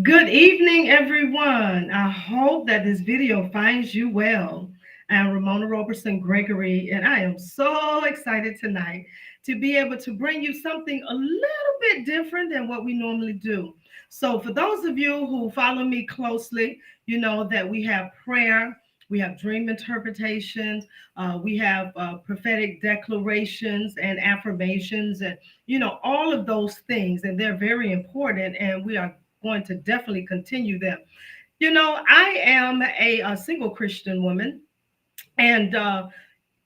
Good evening, everyone. I hope that this video finds you well. I'm Ramona Roberson Gregory, and I am so excited tonight to be able to bring you something a little bit different than what we normally do. So, for those of you who follow me closely, you know that we have prayer, we have dream interpretations, we have prophetic declarations and affirmations, and all of those things, and they're very important, and we are going to definitely continue them. I am a single Christian woman, and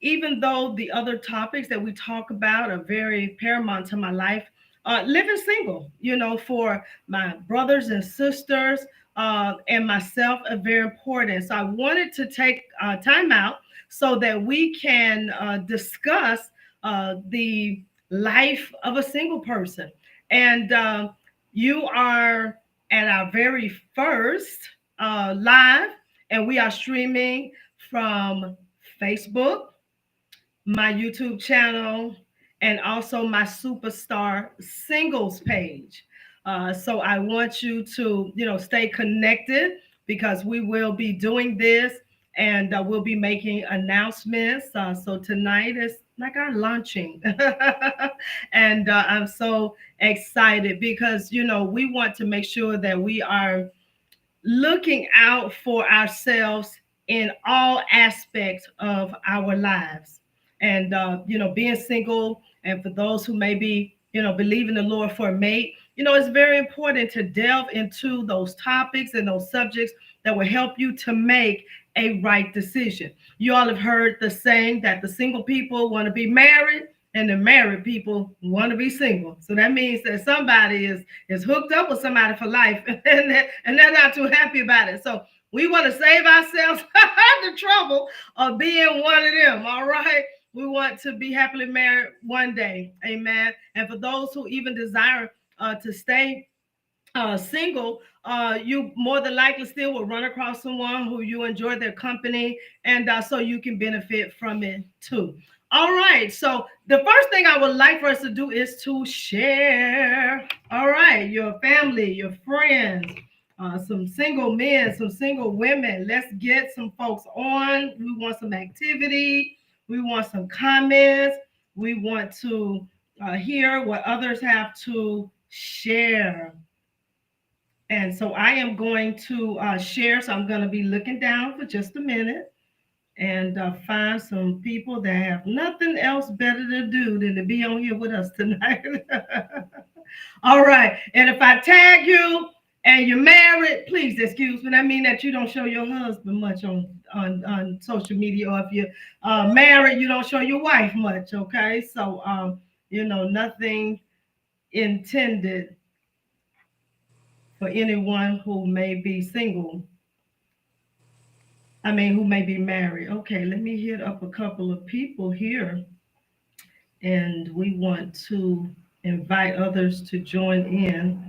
even though the other topics that we talk about are very paramount to my life, living single, for my brothers and sisters and myself are very important. So I wanted to take time out so that we can discuss the life of a single person. And you are at our very first live, and we are streaming from Facebook, my YouTube channel, and also my Superstar Singles page. So I want you to, stay connected because we will be doing this, and we'll be making announcements. So tonight is like our launching, and I'm so excited because we want to make sure that we are looking out for ourselves in all aspects of our lives. And, being single, and for those who may be, believe in the Lord for a mate, it's very important to delve into those topics and those subjects that will help you to make a right decision. You all have heard the saying that the single people want to be married and the married people want to be single. So that means that somebody is hooked up with somebody for life, and they're not too happy about it. So we want to save ourselves the trouble of being one of them. All right. We want to be happily married one day. Amen. And for those who even desire to stay single, you more than likely still will run across someone who you enjoy their company, and so you can benefit from it too. All right, so the first thing I would like for us to do is to share. All right, your family, your friends, some single men, some single women. Let's get some folks on. We want some activity. We want some comments. We want to hear what others have to share. And so I am going to share. So I'm going to be looking down for just a minute and find some people that have nothing else better to do than to be on here with us tonight. All right. And if I tag you and you're married, please excuse me. I mean that you don't show your husband much on social media, or if you're married, you don't show your wife much. Okay. So, nothing intended for anyone who may be single. Who may be married. Okay, let me hit up a couple of people here, and we want to invite others to join in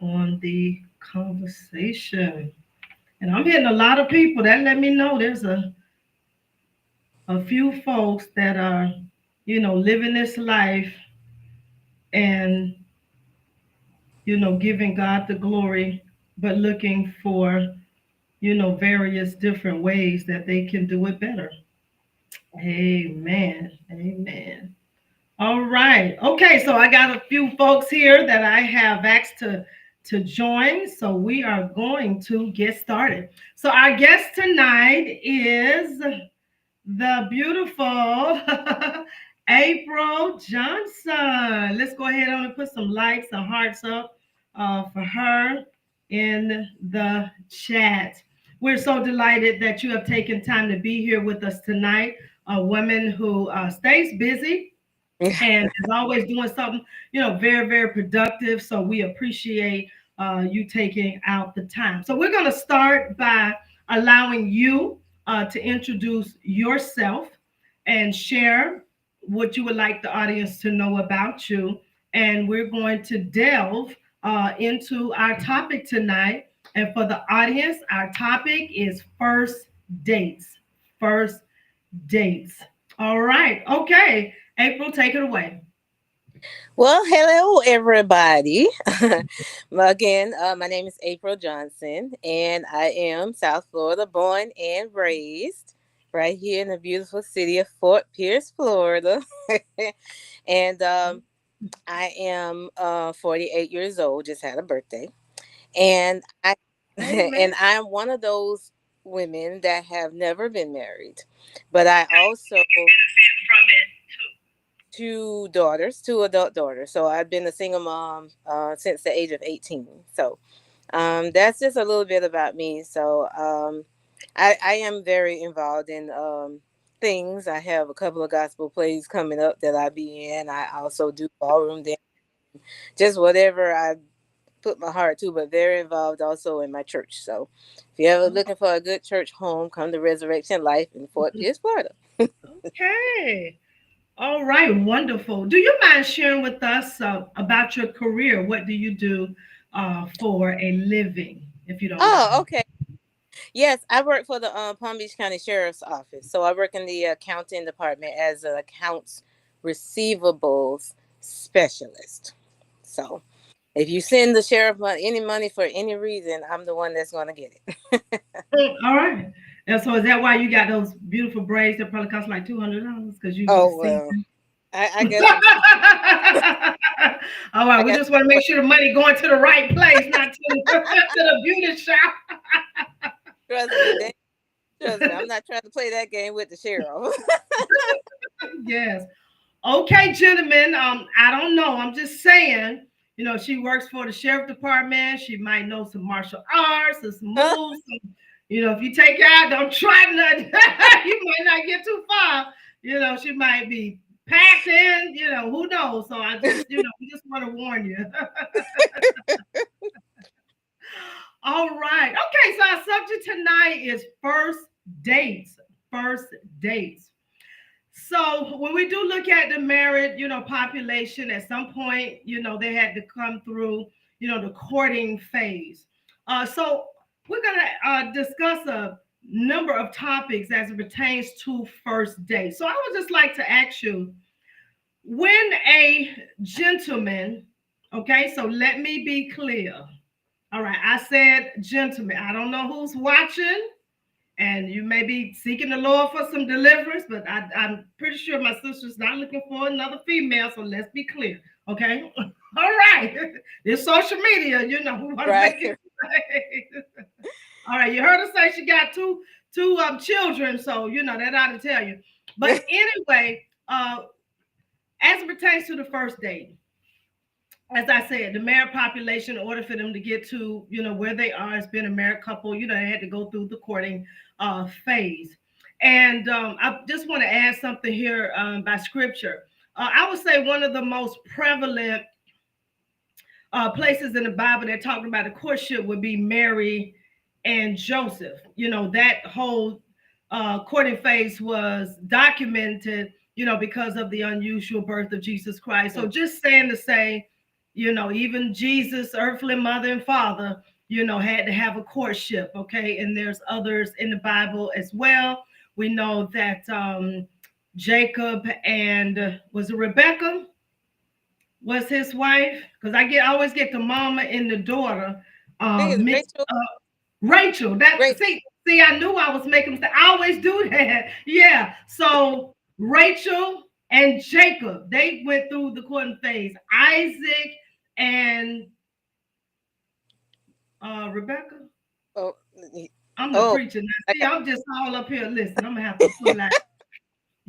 on the conversation. And I'm hitting a lot of people. That let me know there's a few folks that are, living this life and, giving God the glory, but looking for, various different ways that they can do it better. Amen. Amen. All right. Okay, so I got a few folks here that I have asked to join. So we are going to get started. So our guest tonight is the beautiful April Johnson. Let's go ahead and put some likes and hearts up for her in the chat. We're so delighted that you have taken time to be here with us tonight. A woman who stays busy and is always doing something, very, very productive. So we appreciate you taking out the time. So we're going to start by allowing you to introduce yourself and share what you would like the audience to know about you. And we're going to delve into our topic tonight. And for the audience, our topic is first dates. First dates. All right. Okay. April, take it away. Well, hello everybody. Well, again, my name is April Johnson, and I am South Florida born and raised, right here in the beautiful city of Fort Pierce, Florida. and I am 48 years old. Just had a birthday, and I Amen. and I'm one of those women that have never been married, but I also From it. two adult daughters. So I've been a single mom since the age of 18. So that's just a little bit about me. So I am very involved in things. I have a couple of gospel plays coming up that I be in. I also do ballroom dance, just whatever I put my heart to, but very involved also in my church. So if you're ever looking for a good church home, come to Resurrection Life in Fort Pierce, Florida. Okay. All right. Wonderful. Do you mind sharing with us about your career? What do you do for a living, if you don't Oh, mind? okay. Yes, I work for the Palm Beach County Sheriff's Office. So I work in the accounting department as an accounts receivables specialist. So if you send the sheriff any money for any reason, I'm the one that's going to get it. All right. And so is that why you got those beautiful braids that probably cost like $200 because you Oh, see? well, I guess I'm, All right, I we got, just want to make sure the money going to the right place, not to, to the beauty shop. trust me, trust me, I'm not trying to play that game with the sheriff. Yes. Okay, gentlemen. I don't know. I'm just saying. She works for the sheriff department. She might know some martial arts or some moves. If you take her out, don't try nothing. You might not get too far. She might be packed in. Who knows? So I just, we just want to warn you. All right. Okay. So our subject tonight is first dates. First dates. So when we do look at the married, population, at some point, they had to come through, the courting phase. So we're gonna discuss a number of topics as it pertains to first date. So I would just like to ask you, when a gentleman, okay, so let me be clear. All right, I said gentleman. I don't know who's watching, and you may be seeking the Lord for some deliverance, but I'm pretty sure my sister's not looking for another female. So let's be clear, okay? All right, it's social media, we want to make Right. it clear. All right, you heard her say she got two children, so that ought to tell you. But anyway, as it pertains to the first date, as I said, the married population, in order for them to get to, where they are as being a married couple, they had to go through the courting phase. And I just want to add something here by scripture. I would say one of the most prevalent places in the Bible that talked about the courtship would be Mary and Joseph. That whole courting phase was documented, because of the unusual birth of Jesus Christ. So just saying to say, even Jesus' earthly mother and father, had to have a courtship. Okay. And there's others in the Bible as well. We know that Jacob and was it Rebecca? Was his wife? Because I always get the mama and the daughter I think it's mixed. Rachel. Rachel. That Rachel. see, I knew I was making mistake. I always do that. Yeah. So Rachel and Jacob, they went through the courting phase. Isaac and Rebecca. Oh, I'm the oh, preacher now. I See, got I'm just all up here. Listen, I'm gonna have to pull out.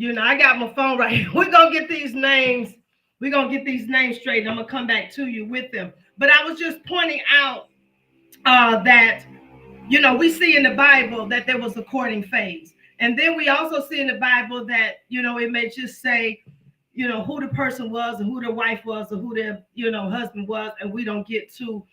I got my phone right here. We're gonna get these names. We're gonna get these names straight. And I'm gonna come back to you with them. But I was just pointing out that we see in the Bible that there was a courting phase, and then we also see in the Bible that it may just say who the person was and who their wife was or who their husband was, and we don't get to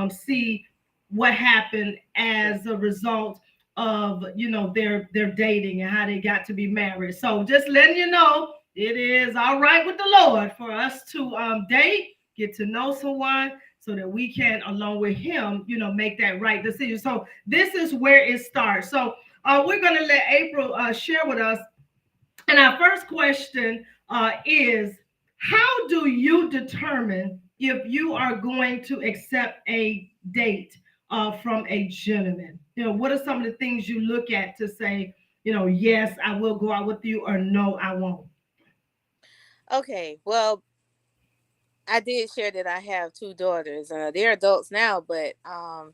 see what happened yeah. as a result of their dating and how they got to be married. So just letting you know, it is all right with the Lord for us to date, get to know someone, so that we can, along with him, make that right decision. So this is where it starts. So we're going to let April share with us, and our first question is, How do you determine if you are going to accept a date from a gentleman? What are some of the things you look at to say, yes, I will go out with you, or no, I won't? Okay, well, I did share that I have two daughters. They're adults now, but I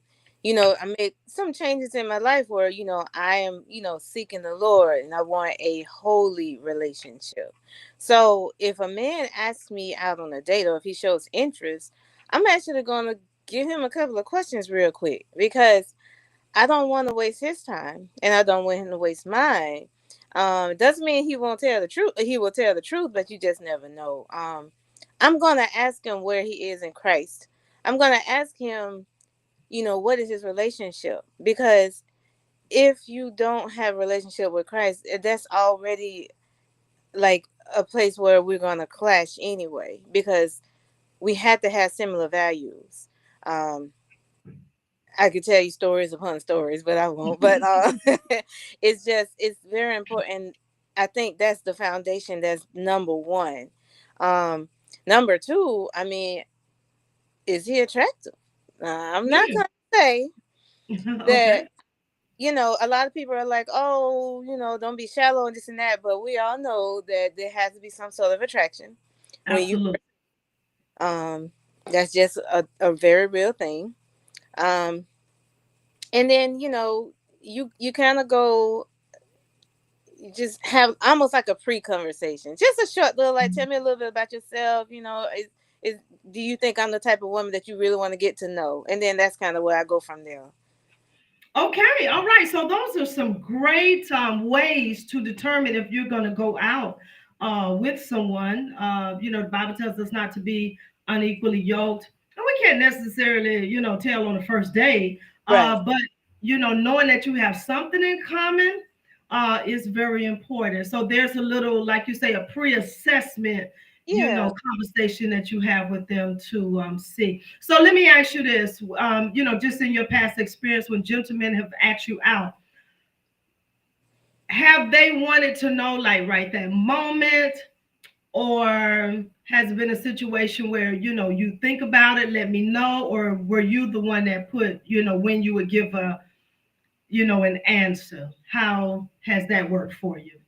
made some changes in my life where I am seeking the Lord, and I want a holy relationship. So if a man asks me out on a date, or if he shows interest, I'm actually going to give him a couple of questions real quick, because I don't want to waste his time, and I don't want him to waste mine. It doesn't mean he won't tell the truth. He will tell the truth, but you just never know. I'm gonna ask him where he is in Christ. I'm gonna ask him, what is his relationship? Because if you don't have a relationship with Christ, that's already like a place where we're gonna clash anyway. Because we have to have similar values. Um, I could tell you stories upon stories, but I won't. But it's very important. I think that's the foundation. That's number one. Um, Number two, I mean, is he attractive? I'm not Mm. gonna say that. Okay, A lot of people are like, oh, don't be shallow and this and that. But we all know that there has to be some sort of attraction when you. absolutely. Um, that's just a very real thing. Um, and then you kind of go, you just have almost like a pre-conversation, just a short little, like, tell me a little bit about yourself. Is Do you think I'm the type of woman that you really want to get to know? And then that's kind of where I go from there. Okay, all right. So those are some great ways to determine if you're going to go out with someone. The Bible tells us not to be unequally yoked, and we can't necessarily, tell on the first day. Right. But knowing that you have something in common is very important. So there's a little, like you say, a pre-assessment Yeah. conversation that you have with them to see. So let me ask you this, just in your past experience when gentlemen have asked you out, have they wanted to know like right that moment, or has it been a situation where you think about it, let me know, or were you the one that put when you would give a an answer? How has that worked for you?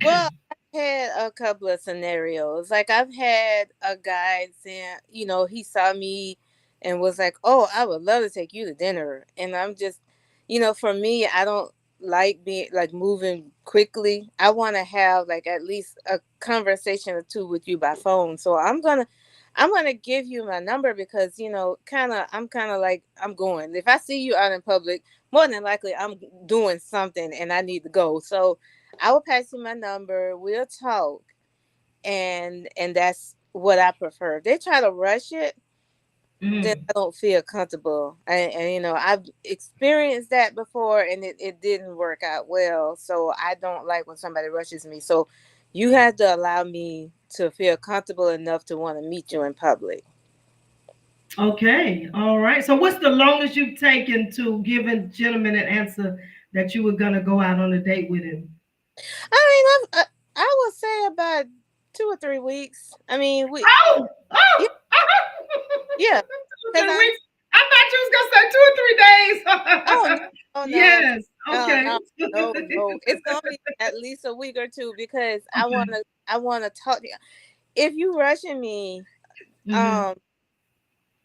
Well, I've had a couple of scenarios. Like, I've had a guy saying, he saw me and was like, "Oh, I would love to take you to dinner." And I'm just, for me, I don't like being like moving quickly. I want to have like at least a conversation or two with you by phone. So I'm gonna give you my number, because I'm kind of like, I'm going. If I see you out in public, more than likely I'm doing something and I need to go. So I will pass you my number. We'll talk, and that's what I prefer. If they try to rush it, then Mm. I don't feel comfortable. And I've experienced that before, and it didn't work out well. So I don't like when somebody rushes me. So you have to allow me to feel comfortable enough to want to meet you in public. Okay, all right. So, what's the longest you've taken to give a gentleman an answer that you were gonna go out on a date with him? I mean, I would say about 2 or 3 weeks. I mean, Oh, yeah, oh, yeah, two or because 3 weeks. I thought you was gonna say 2 or 3 days. oh, no, no, Yes. no, Okay. no, no, no. It's gonna be at least a week or two, because Okay. I wanna talk to you. If you rushing me, Hmm. um,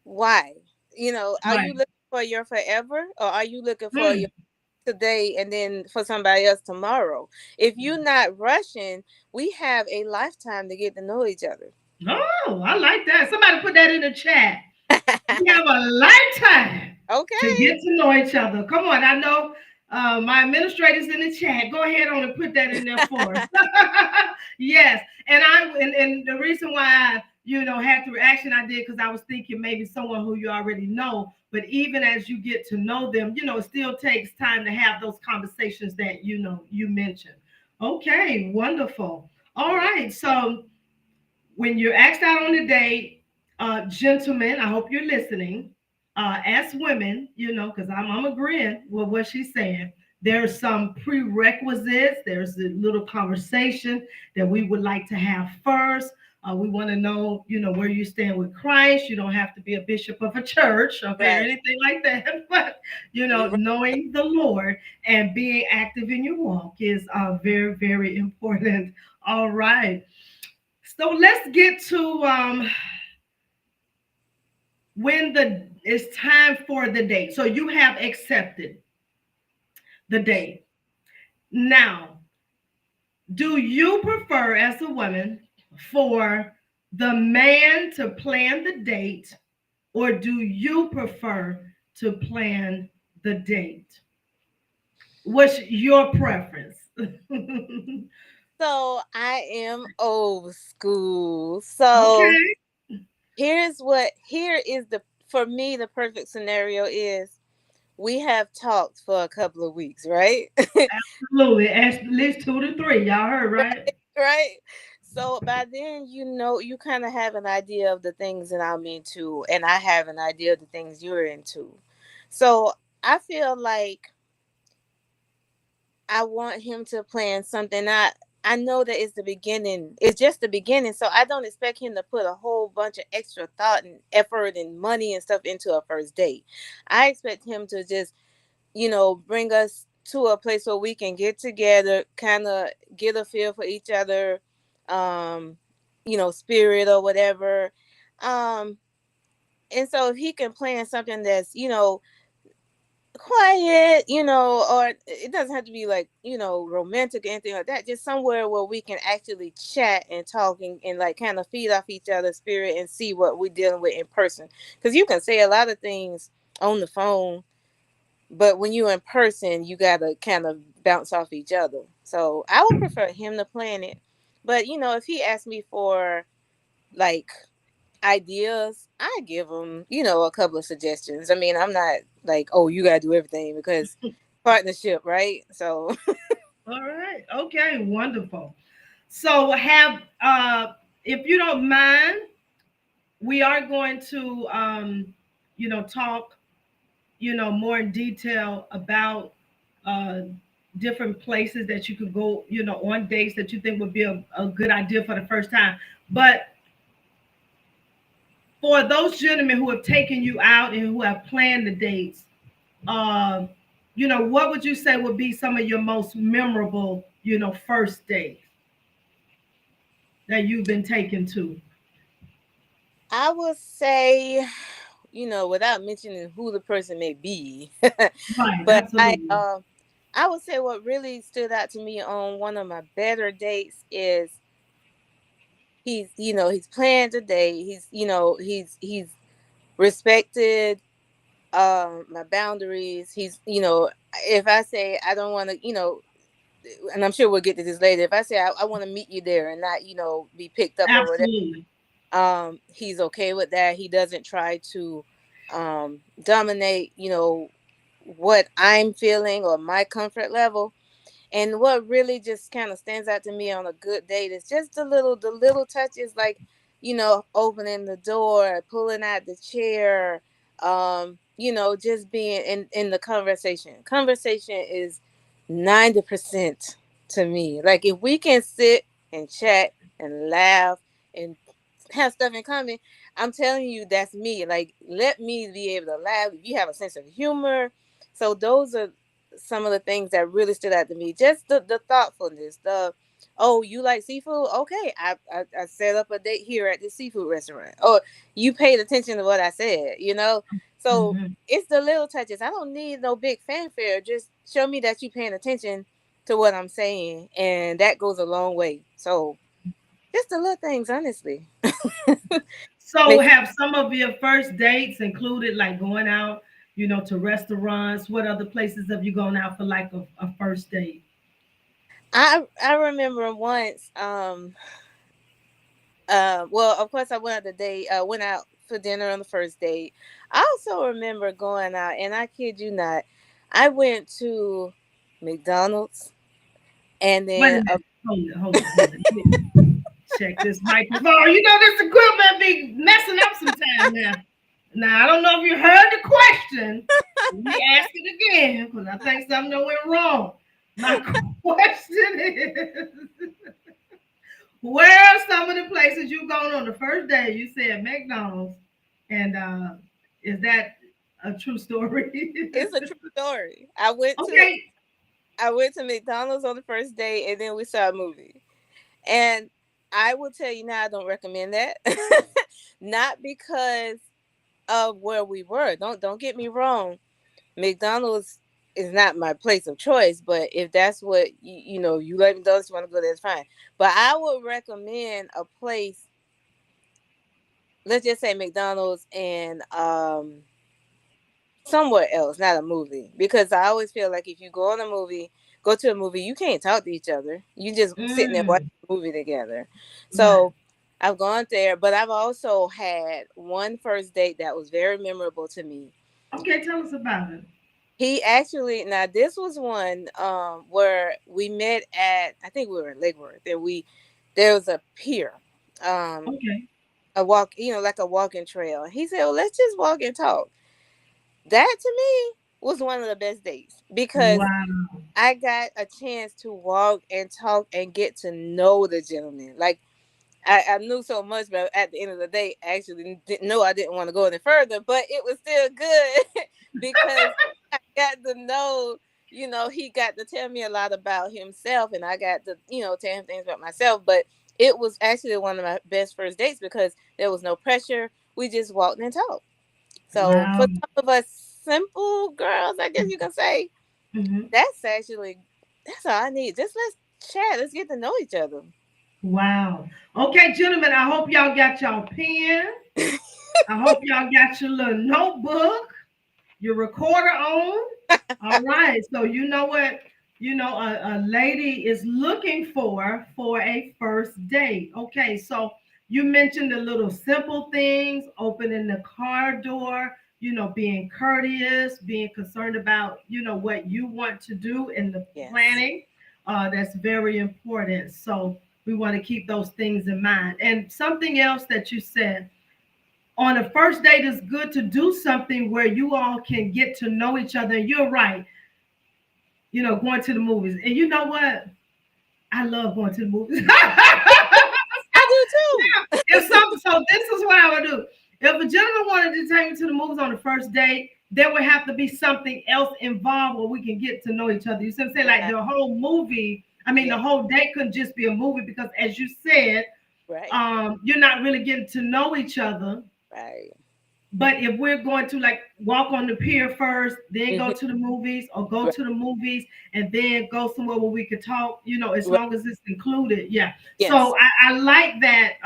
why? Are Right. you looking for your forever, or are you looking for your Hmm. today and then for somebody else tomorrow? If you're not rushing, we have a lifetime to get to know each other. Oh, I like that. Somebody put that in the chat. We have a lifetime to Okay. get to know each other. Come on, I know my administrators in the chat. Go ahead on and put that in there for us. Yes, and the reason why I had the reaction I did, because I was thinking maybe someone who you already know. But even as you get to know them, it still takes time to have those conversations that you mentioned. Okay, wonderful. All Yeah. right, so when you're asked out on a date, gentlemen, I hope you're listening. As women, because I'm agreeing with what she's saying. There's some prerequisites. There's a little conversation that we would like to have first. We want to know, where you stand with Christ. You don't have to be a bishop of a church, okay, or Right. anything like that. But You're right. knowing the Lord and being active in your walk is very, very important. All right. So let's get to when it's time for the date. So you have accepted the date. Now, do you prefer as a woman for the man to plan the date, or do you prefer to plan the date? What's your preference? So I am old school. So Okay, here is the for me the perfect scenario is we have talked for a couple of weeks, right? absolutely. At least 2 to 3. Y'all heard, right? Right. So by then, you kind of have an idea of the things that I'm into, and I have an idea of the things you're into. So I feel like I want him to plan something. I know that it's the beginning. It's just the beginning. So I don't expect him to put a whole bunch of extra thought and effort and money and stuff into a first date. I expect him to just, bring us to a place where we can get together, kind of get a feel for each other, um, spirit or whatever. Um, and so if he can plan something that's, quiet, or it doesn't have to be like, romantic or anything like that. Just somewhere where we can actually chat and talk and like kind of feed off each other's spirit and see what we're dealing with in person. Because you can say a lot of things on the phone, but when you're in person, you gotta kind of bounce off each other. So I would prefer him to plan it. But if he asked me for like ideas, I give them, a couple of suggestions. I mean, I'm not like, oh, you gotta do everything because partnership, right? So All right. Okay. Wonderful. So if you don't mind, we are going to, talk, more in detail about uh, different places that you could go, on dates that you think would be a good idea for the first time. But for those gentlemen who have taken you out and who have planned the dates, uh, what would you say would be some of your most memorable, first dates that you've been taken to? I would say, without mentioning who the person may be, Right, but absolutely. I would say what really stood out to me on one of my better dates is he's planned a date. He's respected my boundaries. He's if I say I don't want to, and I'm sure we'll get to this later. If I say I want to meet you there and not, be picked up or whatever, Absolutely. he's okay with that. He doesn't try to dominate, what I'm feeling or my comfort level. And what really just kind of stands out to me on a good date is just the little touches, like, opening the door, pulling out the chair, just being in the conversation. Conversation is 90% to me. Like if we can sit and chat and laugh and have stuff in common, I'm telling you that's me. Like let me be able to laugh. If you have a sense of humor. So those are some of the things that really stood out to me. Just the thoughtfulness, oh, you like seafood? Okay, I set up a date here at the seafood restaurant. Or you paid attention to what I said. So Mhm. it's the little touches. I don't need no big fanfare. Just show me that you paying attention to what I'm saying, and that goes a long way. So just the little things, honestly. So, Make have some of your first dates included like going out, to restaurants? What other places have you gone out for like a first date? I remember once well, of course, I went out the date. Went out for dinner on the first date. I also remember going out, and I kid you not, I went to McDonald's, and Wait a then minute. Hold it. Let me check this microphone. This equipment be messing up sometime now. Now, I don't know if you heard the question. Let me ask it again because I think something went wrong. My question is, Where are some of the places you gone on the first day? You said McDonald's, and is that a true story? It's a true story. Okay. I went to McDonald's on the first day, and then we saw a movie. And I will tell you now, I don't recommend that. Not because of where we were. Don't get me wrong. McDonald's is not my place of choice, but if that's what you like McDonald's, you want to go there, that's fine. But I would recommend a place. Let's just say McDonald's and somewhere else, not a movie, because I always feel like if you go to a movie, you can't talk to each other. You just sitting there watching Mm, a movie together. right. So I've gone there, but I've also had one first date that was very memorable to me. Okay, tell us about it. He actually, now this was one where we met at, I think we were in Lake Worth, and there was a pier, um Okay. a walk, like a walking trail. And he said, well, let's just walk and talk. That to me was one of the best days because Wow. I got a chance to walk and talk and get to know the gentleman. Like I knew so much, but at the end of the day, I actually didn't know I didn't want to go any further, but it was still good because I got to know, he got to tell me a lot about himself, and I got to, tell him things about myself. But it was actually one of my best first dates because there was no pressure. We just walked and talked. So for Wow. some of us simple girls, I guess you can say, Mhm. that's all I need. Just let's chat. Let's get to know each other. Wow. Okay, gentlemen, I hope y'all got y'all pen. I hope y'all got your little notebook, your recorder on. All right. So you know what? A lady is looking for a first date. Okay. So you mentioned the little simple things, opening the car door, being courteous, being concerned about, what you want to do in the Yes. planning. That's very important. So we want to keep those things in mind. And something else that you said on a first date is good to do something where you all can get to know each other. And you're right, going to the movies. And you know what? I love going to the movies. I do too. So this is what I would do. If a gentleman wanted to take me to the movies on the first date, there would have to be something else involved where we can get to know each other. You see what I'm saying? Like Right. the whole movie, I mean, the Yeah. whole date couldn't just be a movie because, as you said, Right. you're not really getting to know each other. Right. But if we're going to like walk on the pier first, then go Mhm. to the movies, or go Right. to the movies and then go somewhere where we could talk, as Right. long as it's included. Yeah. So Yes. I like that,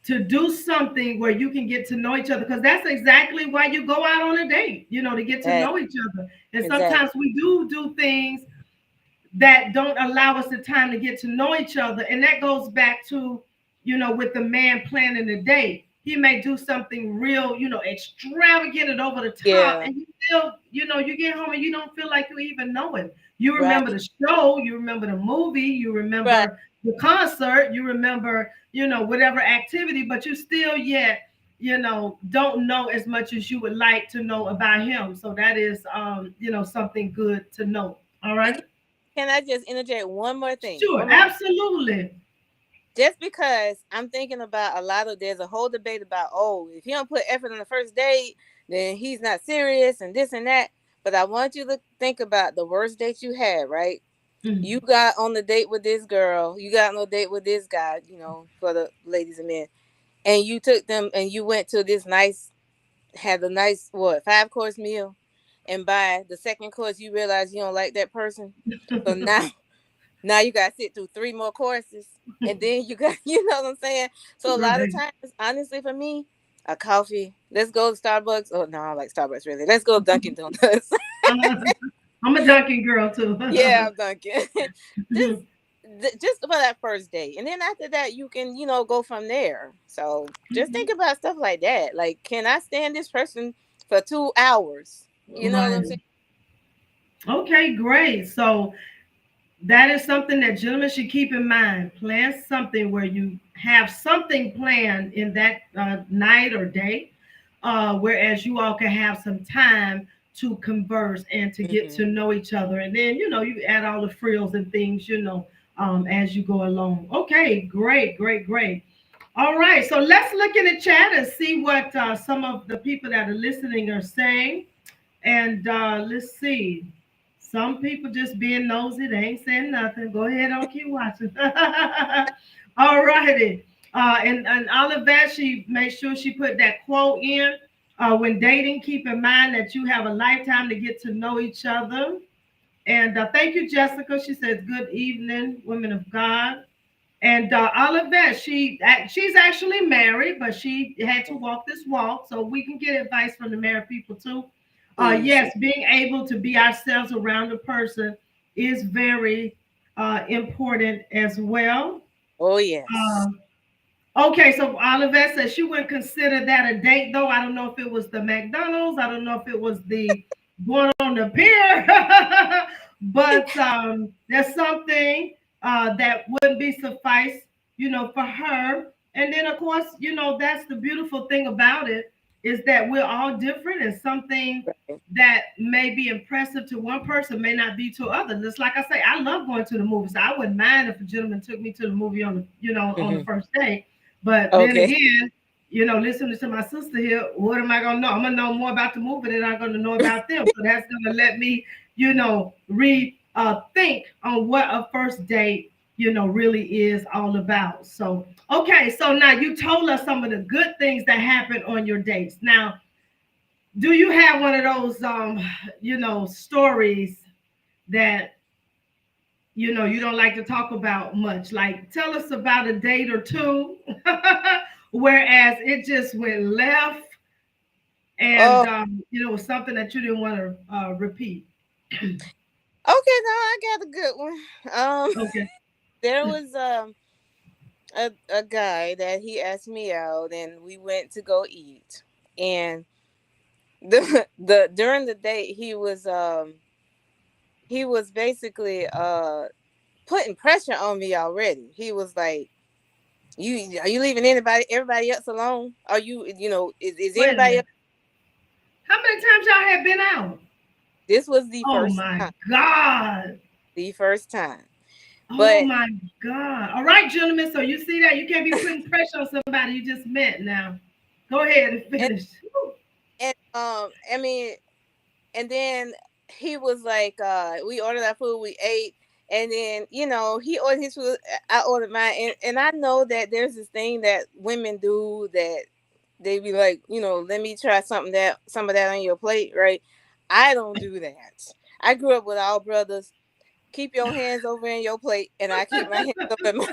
to do something where you can get to know each other, because that's exactly why you go out on a date, to get to That, know each other. And sometimes exactly. we do things that don't allow us the time to get to know each other. And that goes back to, with the man planning the date. He may do something real, extravagant and over the top. Yeah. And you still, you get home and you don't feel like you even know him. You remember Right. the show, you remember the movie, you Right. remember the concert, you remember, whatever activity, but you still yet, don't know as much as you would like to know about him. So that is, something good to know. All And right. can I just interject one more thing? Sure, One more. absolutely. Just because I'm thinking about there's a whole debate about, oh, if he don't put effort on the first date, then he's not serious and this and that. But I want you to think about the worst date you had, right? You Mhm. got on the date with this girl, you got on a date with this guy, for the ladies and men, and you took them and you went to had a nice, what, 5 course meal, and by the second course you realize you don't like that person. So now you gotta sit through 3 more courses, and then you got, you know what I'm saying. So a lot of Right. times, honestly, for me, a coffee. Let's go to Starbucks. Oh no, I don't like Starbucks really. Let's go to Dunkin' Donuts. I'm a Dunkin' girl too. Yeah, I'm Dunkin'. just just for that first date, and then after that, you can go from there. So just think about stuff like that. Like, can I stand this person for 2 hours? You know what I'm Right. saying? Okay, great. So that is something that gentlemen should keep in mind. Plan something where you have something planned in that night or day, whereas you all can have some time to converse and to get Hmm. to know each other. And then, you add all the frills and things, as you go along. Okay, great, great, great. All right, so let's look in the chat and see what some of the people that are listening are saying. And let's see. Some people just being nosy, they ain't saying nothing. Go ahead, I'll keep watching. All righty. And all of that, she made sure she put that quote in. When dating, keep in mind that you have a lifetime to get to know each other. And thank you, Jessica. She says, "Good evening, women of God." And Olivet, she's actually married, but she had to walk this walk, so we can get advice from the married people too. Yes, being able to be ourselves around a person is very important as well. Oh yes. Um, okay, so Olivet says she wouldn't consider that a date, though. I don't know if it was the McDonald's. I don't know if it was the going on the pier, but there's something that wouldn't be suffice, for her. And then, of course, that's the beautiful thing about it is that we're all different, and something Right. that may be impressive to one person may not be to others. Just like I say, I love going to the movies. I wouldn't mind if a gentleman took me to the movie on the Mhm. first day. But then Okay. again, listening to my sister here, what am I gonna know? I'm gonna know more about the movie than I'm gonna know about them. So that's gonna let me, think on what a first date, really is all about. So okay, so now you told us some of the good things that happen on your dates. Now, do you have one of those stories that you don't like to talk about much? Like, tell us about a date or two, whereas it just went left, and Oh, was something that you didn't want to repeat. okay. Now I got a good one. Okay. There was a guy that he asked me out, and we went to go eat. And the during the date, he was basically putting pressure on me already. He was like, "You are you leaving everybody else alone? Are is Wait a anybody else?" minute. How many times y'all have been out? This was the Oh first my time. God. The first time. Oh But my God. All right, gentlemen. So you see that you can't be putting pressure on somebody you just met now. Go ahead and and, finish. and I mean, and then he was like, we ordered our food, we ate, and then he ordered his food, I ordered mine, and I know that there's this thing that women do that they be like, let me try some of that on your plate, right? I don't do that. I grew up with all brothers. Keep your hands over in your plate, and I keep my hands over in my.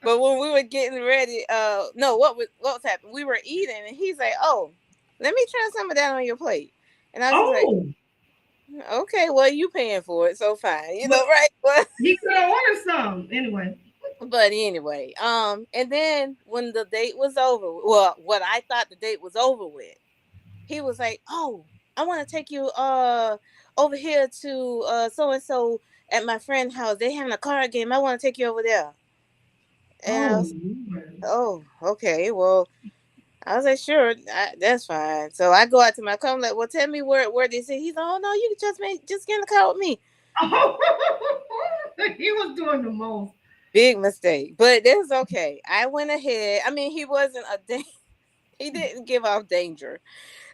But when we were getting ready, no, what was happening? We were eating, and he's like, "Oh, let me try some of that on your plate," and I was just like, Oh, "Okay, well, you paying for it, so fine, but right?" But he could have ordered some anyway. anyway, and then when the date was over, well, what I thought the date was over with, he was like, "Oh, I want to take you over here to so and so at my friend's house. They having a card game. I want to take you over there." And I Oh, was, Lord. "Oh, okay, well." I was like, sure, that's fine. So I go out to my car. I'm like, well, tell me where they say. He's like, oh no, you just get in the car with me. Oh, he was doing the most. Big mistake, but that's okay. I went ahead. I mean, he wasn't he didn't give off danger.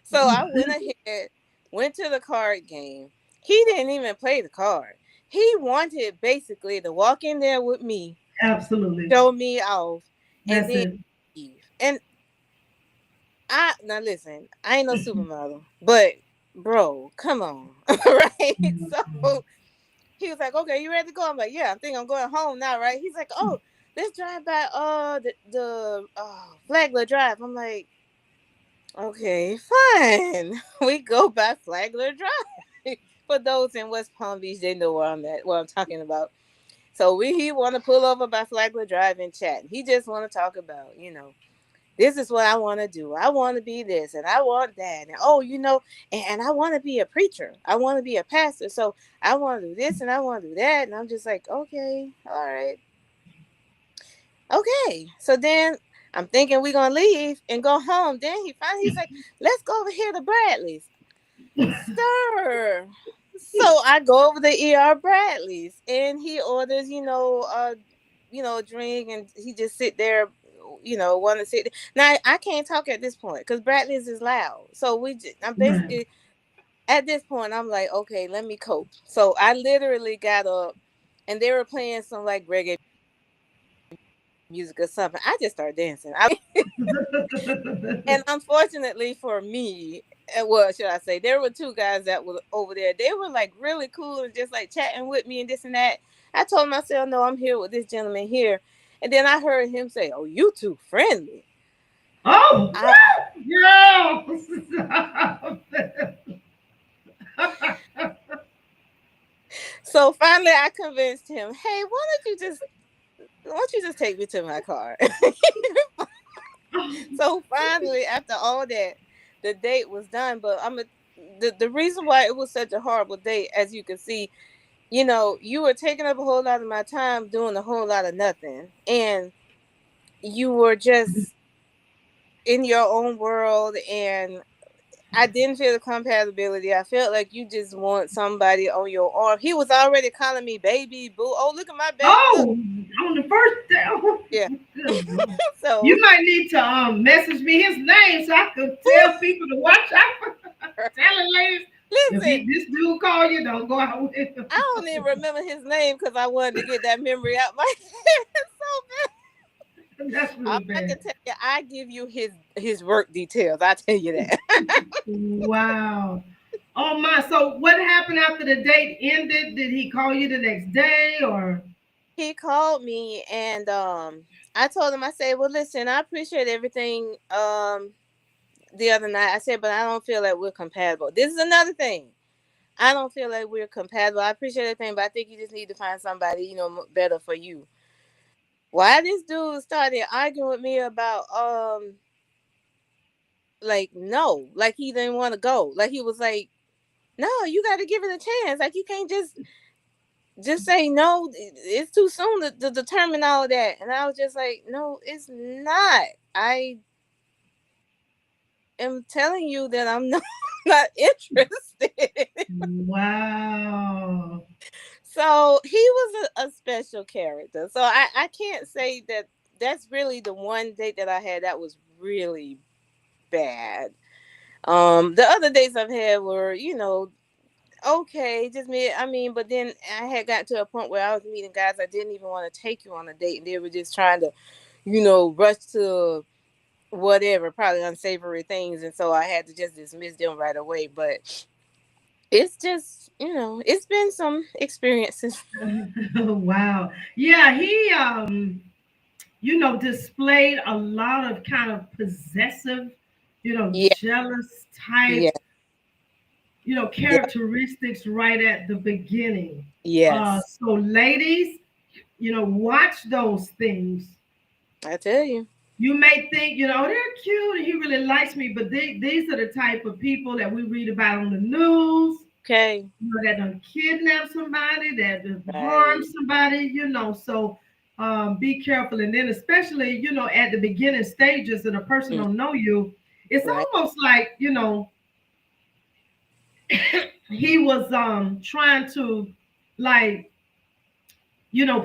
So I went ahead, went to the card game. He didn't even play the card. He wanted basically to walk in there with me, Absolutely. show me off, and That's then it. leave. And I now listen, I ain't no supermodel, but bro, come on, right? So he was like, "Okay, you ready to go?" I'm like, "Yeah, I think I'm going home now, right?" He's like, "Oh, let's drive by the Flagler Drive." I'm like, "Okay, fine." We go by Flagler Drive. For those in West Palm Beach, they know where I'm at, what I'm talking about. So he want to pull over by Flagler Drive and chat. He just want to talk about, this is what I want to do. I want to be this and I want that. And and I want to be a preacher. I want to be a pastor. So I want to do this and I want to do that. And I'm just like, okay, all right. Okay. So then I'm thinking we're going to leave and go home. Then he's like, let's go over here to Bradley's. Sir. So I go over to ER Bradley's, and he orders, a drink, and he just sit there, want to sit. Now I can't talk at this point because Bradley's is loud. So I'm Right. basically at this point. I'm like, okay, let me cope. So I literally got up, and they were playing some like reggae music or something. I just started dancing. And unfortunately for me, what should I say? There were two guys that were over there. They were like really cool and just like chatting with me and this and that. I told myself, no, I'm here with this gentleman here. And then I heard him say, oh, you too friendly. Oh, I, no. so finally I convinced him, hey, why don't you just take me to my car? So finally, after all that, the date was done. But the reason why it was such a horrible date, as you can see, you were taking up a whole lot of my time doing a whole lot of nothing. And you were just in your own world. And I didn't feel the compatibility. I felt like you just want somebody on your arm. He was already calling me baby, boo. Oh, look at my baby. Look. Oh, on the first day. Oh, Yeah. good Lord. So You might need to message me his name so I could tell people to watch out. Telling ladies, if listen, this dude call you, don't go out with him. I don't even remember his name because I wanted to get that memory out my head so bad. That's All really I bad. can tell you, I give you his work details. I tell you that. Wow. Oh my. So what happened after the date ended? Did he call you the next day or? He called me and I told him, I said, well, listen, I appreciate everything the other night. I said, but I don't feel like we're compatible. This is another thing. I don't feel like we're compatible. I appreciate everything, but I think you just need to find somebody, better for you. Why this dude started arguing with me about like no, like he didn't want to go. Like he was like, no, you got to give it a chance. Like you can't just say no. It's too soon to determine all of that. And I was just like, no, it's not. I am telling you that I'm not interested. Wow. So he was a special character. So I can't say that that's really the one date that I had that was really bad. The other dates I've had were, okay, just me. I mean, but then I had got to a point where I was meeting guys I didn't even want to take you on a date, and they were just trying to, rush to whatever, probably unsavory things, and so I had to just dismiss them right away. But it's just, it's been some experiences. Wow. Yeah, he displayed a lot of kind of possessive, Yeah, jealous type, yeah, yeah, characteristics right at the beginning. yes. So ladies, watch those things. I tell you. You may think, they're cute and he really likes me, but these are the type of people that we read about on the news, Okay. that done kidnap somebody, that done harm Right. somebody, so be careful. And then especially, at the beginning stages and a person Mm, don't know you, it's right. almost like, he was trying to like,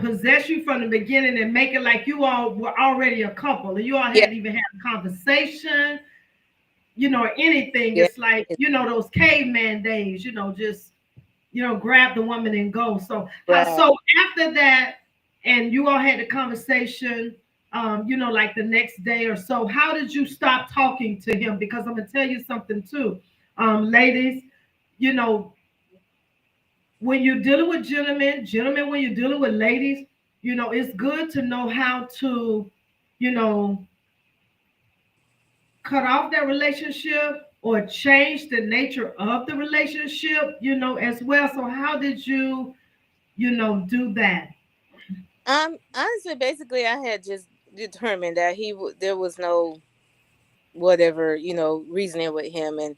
possess you from the beginning and make it like you all were already a couple and you all Yeah. hadn't even had a conversation, or anything. Yeah. It's like, those caveman days, just grab the woman and go. So Right. so after that, and you all had the conversation, like the next day or so, how did you stop talking to him? Because I'm gonna tell you something too, ladies, you know, when you're dealing with gentlemen, when you're dealing with ladies, it's good to know how to, you know, cut off that relationship or change the nature of the relationship, as well. So how did you, do that? Honestly, basically, I had just determined that there was no whatever reasoning with him, and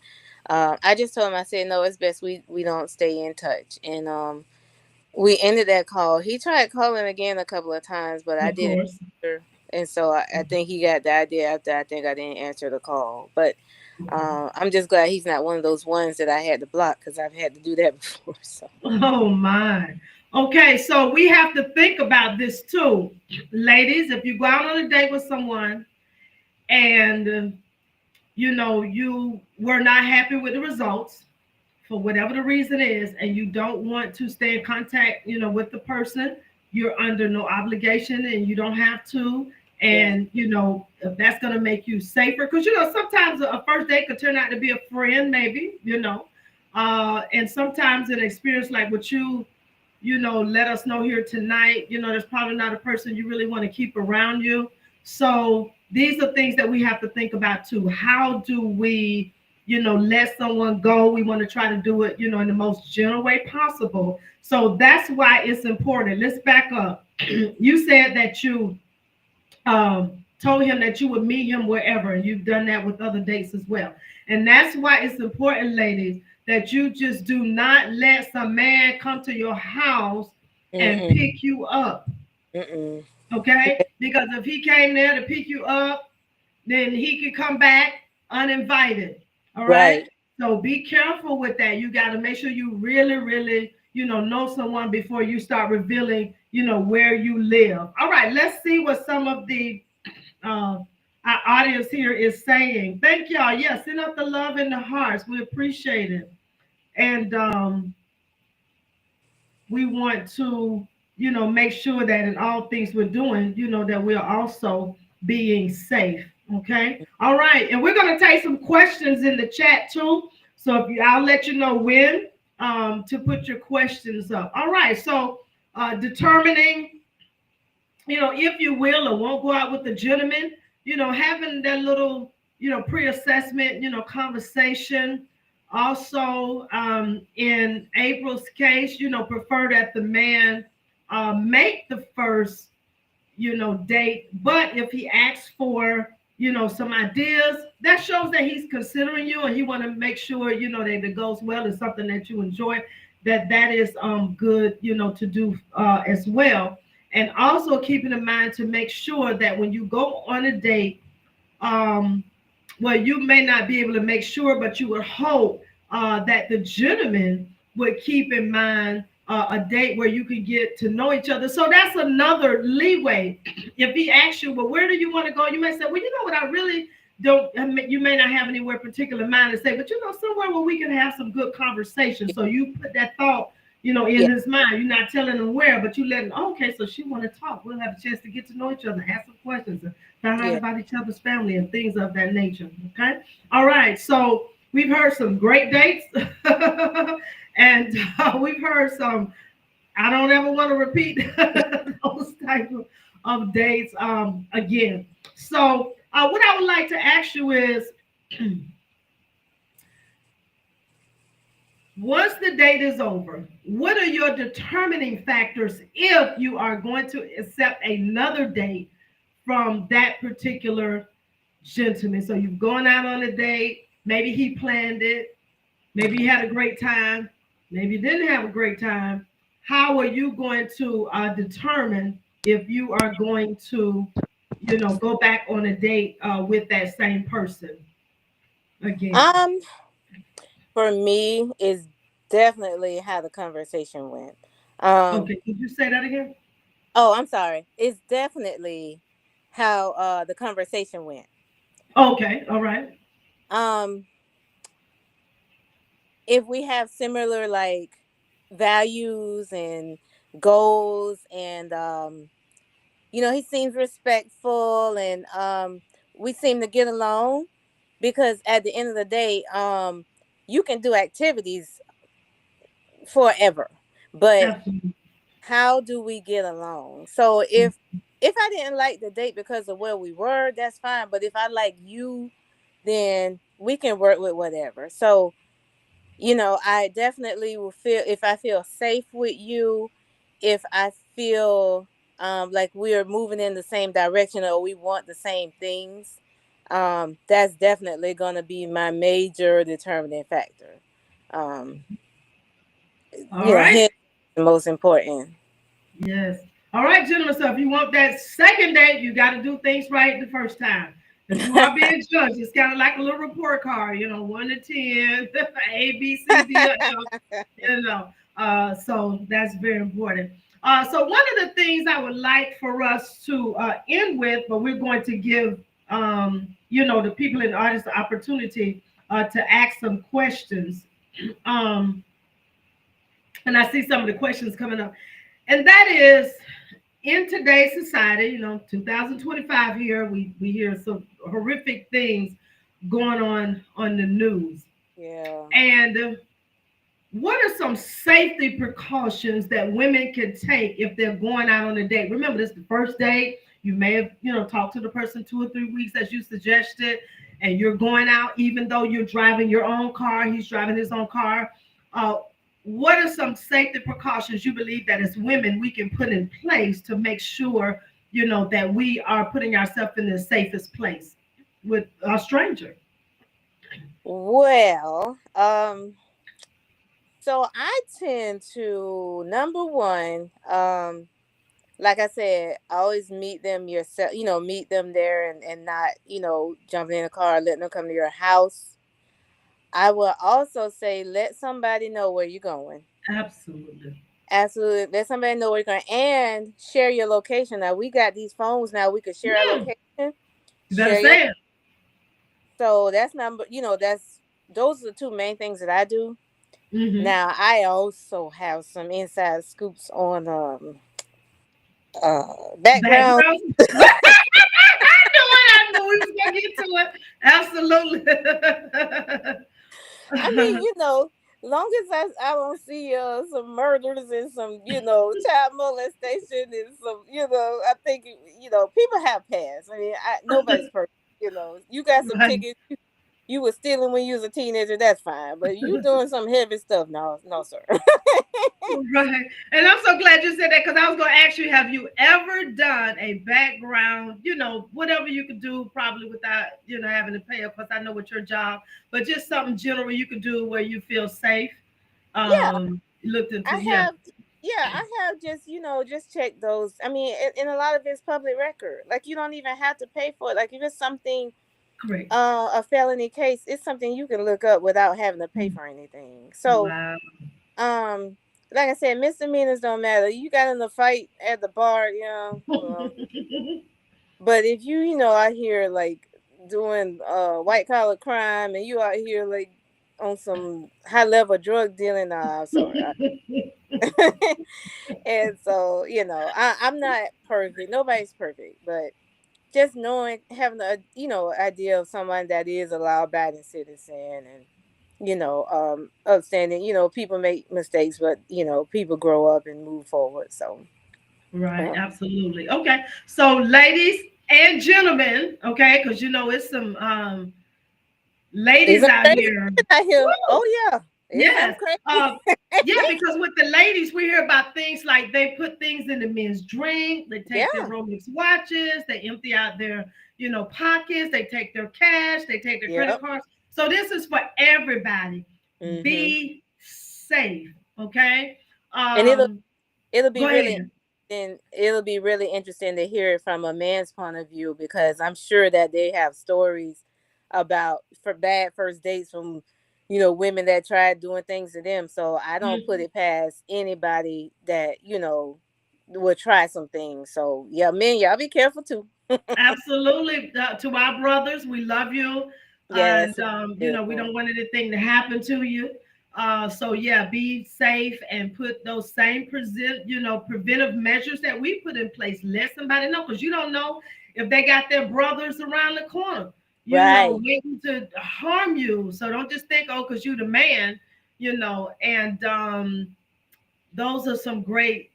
I just told him, I said, no, it's best we don't stay in touch, and we ended that call. He tried calling again a couple of times, but I Of didn't course. answer, and so I think he got the idea after I think I didn't answer the call, but. I'm just glad he's not one of those ones that I had to block because I've had to do that before. So Oh my. Okay, so we have to think about this too. Ladies, if you go out on a date with someone and you were not happy with the results for whatever the reason is, and you don't want to stay in contact, with the person, you're under no obligation and you don't have to. yeah, And if that's going to make you safer, because sometimes a first date could turn out to be a friend, maybe, and sometimes an experience like what you let us know here tonight, there's probably not a person you really want to keep around you. So these are things that we have to think about too. How do we, let someone go? We want to try to do it, in the most gentle way possible. So that's why it's important. Let's back up. You said that you told him that you would meet him wherever, and you've done that with other dates as well. And that's why it's important, ladies, that you just do not let some man come to your house and mm-mm, pick you up. mm-mm. Okay? Because if he came there to pick you up, then he could come back uninvited. All right. Right. So be careful with that. You got to make sure you really, really, know someone before you start revealing, where you live. All right. Let's see what some of the uh, our audience here is saying. Thank y'all. Yes, send up the love in the hearts. We appreciate it. And we want to, make sure that in all things we're doing, that we're also being safe. Okay. All right. And we're going to take some questions in the chat too. So I'll let you know when to put your questions up. All right. So determining, if you will or won't go out with the gentleman, having that little, pre-assessment, conversation. Also, in April's case, prefer that the man make the first, date. But if he asks for, some ideas, that shows that he's considering you and he want to make sure, that it goes well. It's something that you enjoy. That is good, to do as well. And also keeping in mind to make sure that when you go on a date, um, well, you may not be able to make sure, but you would hope that the gentleman would keep in mind a date where you can get to know each other. So that's another leeway. If he asks you, well, where do you want to go? You may say, well, you know what, I really don't. You may not have anywhere particular in mind to say, but somewhere where we can have some good conversation. So you put that thought, in Yeah, his mind. You're not telling him where, but you let him. Oh, okay, so she want to talk. We'll have a chance to get to know each other, ask some questions, and find out yeah. about each other's family and things of that nature. Okay. All right. So we've heard some great dates, and we've heard some. I don't ever want to repeat those type of dates again. So what I would like to ask you is, once the date is over, what are your determining factors if you are going to accept another date from that particular gentleman? So you've gone out on a date, maybe he planned it, maybe you had a great time, maybe you didn't have a great time. How are you going to determine if you are going to, go back on a date with that same person again? Um, for me, is definitely how the conversation went. Um, Okay, could you say that again? oh, I'm sorry. It's definitely how the conversation went. Okay, all right. Um, if we have similar like values and goals and he seems respectful and we seem to get along because at the end of the day you can do activities forever, but Absolutely. how do we get along? So if I didn't like the date because of where we were, that's fine, but if I like you, then we can work with whatever. So I definitely will feel if I feel safe with you, if I feel like we're moving in the same direction or we want the same things, that's definitely going to be my major determining factor. Um, All right. hence the most important. Yes. All right, gentlemen. So if you want that second date, you got to do things right the first time. Because you are being judged. It's kind of like a little report card, 1 to 10, A, B, C, D, or F, you know. So that's very important. So one of the things I would like for us to end with, but we're going to give, the people in the audience the opportunity to ask some questions. Um, and I see some of the questions coming up. And that is, in today's society, 2025 here, we hear some horrific things going on the news. Yeah. And what are some safety precautions that women can take if they're going out on a date? Remember, this is the first date. You may have, talked to the person 2 or 3 weeks as you suggested, and you're going out, even though you're driving your own car, he's driving his own car. Uh, what are some safety precautions you believe that as women we can put in place to make sure, that we are putting ourselves in the safest place with a stranger? Well, so I tend to, number one, like I said, always meet them yourself, meet them there, and not, jumping in a car, letting them come to your house. I will also say, let somebody know where you're going. Absolutely. Absolutely. Let somebody know where you're going, and share your location. Now we got these phones now, we could share our Yeah, location, you better share your, say it. so that's number, those are the two main things that I do. Hmm. Now I also have some inside scoops on background. Background. I knew we was gonna get to it. I mean, Absolutely. long as I don't see some murders and some, child molestation and some, I think, people have passed. I mean, nobody's perfect. You got some Right. tickets. You were stealing when you was a teenager. That's fine, but you doing some heavy stuff. No, no, sir. Right. And I'm so glad you said that because I was going to ask you, have you ever done a background, whatever you could do probably without, having to pay up because I know what your job, but just something general you could do where you feel safe. Yeah, Looked into, I yeah, have. Yeah, I have just, just check those. I mean, and a lot of it's public record. Like, you don't even have to pay for it. Like, if it's something, correct. a felony case, it's something you can look up without having to pay for anything. So, Wow. um, like I said, misdemeanors don't matter. You got in a fight at the bar, but if you, out here like doing white collar crime, and you out here like on some high level drug dealing, nah, I'm sorry. And so, I'm not perfect. Nobody's perfect, but just knowing, having a, idea of someone that is a law-abiding citizen, and understanding, people make mistakes, but people grow up and move forward. So, Right, uh, absolutely. Okay. So ladies and gentlemen, okay, because it's some it's ladies some out crazy here. shit out here. Woo! Oh yeah, it's some Yes. crazy. Yeah, because with the ladies, we hear about things like they put things in the men's drink, they take their Yeah. Rolex watches, they empty out their, pockets, they take their cash, they take their credit Yep. cards. So this is for everybody. Mhm. Be safe, okay? And Um, it'll Go be really ahead. interesting. It'll be really interesting to hear it from a man's point of view, because I'm sure that they have stories about for bad first dates from, women that tried doing things to them. So I don't put Mhm. it past anybody that, will try some things. So yeah, men, y'all be careful too. Absolutely. To our brothers, we love you. And, Yes. we Too. don't want anything to happen to you. So, yeah, be safe and put those same preventive measures that we put in place. Let somebody know because you don't know if they got their brothers around the corner, Right. waiting to harm you. So don't just think, oh, because you're the man, and those are some great